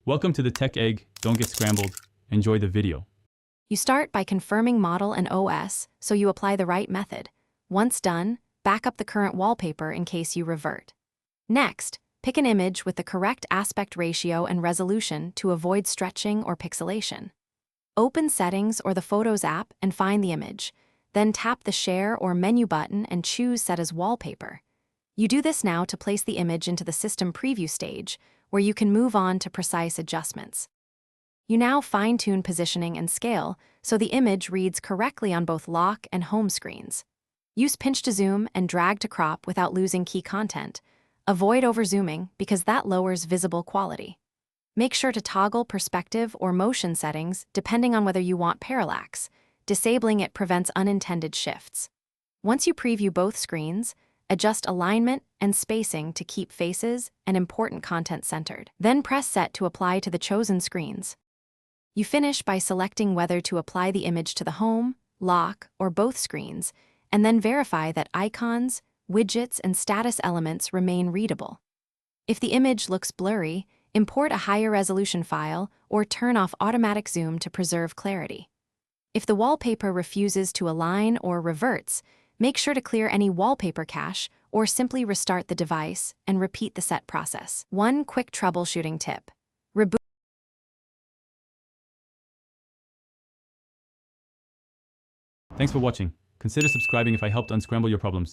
Welcome to the Tech Egg. Don't get scrambled. Enjoy the video. You start by confirming model and OS, so you apply the right method. Once done, back up the current wallpaper in case you revert. Next, pick an image with the correct aspect ratio and resolution to avoid stretching or pixelation. Open Settings or the Photos app and find the image. Then tap the Share or Menu button and choose Set as Wallpaper. You do this now to place the image into the System Preview stage, where you can move on to precise adjustments. You now fine-tune positioning and scale so the image reads correctly on both lock and home screens. Use pinch to zoom and drag to crop without losing key content. Avoid overzooming because that lowers visible quality. Make sure to toggle perspective or motion settings depending on whether you want parallax. Disabling it prevents unintended shifts. Once you preview both screens, adjust alignment and spacing to keep faces and important content centered. Then press Set to apply to the chosen screens. You finish by selecting whether to apply the image to the home, lock, or both screens, and then verify that icons, widgets, and status elements remain readable. If the image looks blurry, import a higher resolution file or turn off automatic zoom to preserve clarity. If the wallpaper refuses to align or reverts, make sure to clear any wallpaper cache or simply restart the device and repeat the set process. One quick troubleshooting tip. Thanks for watching. Consider subscribing if I helped unscramble your problems.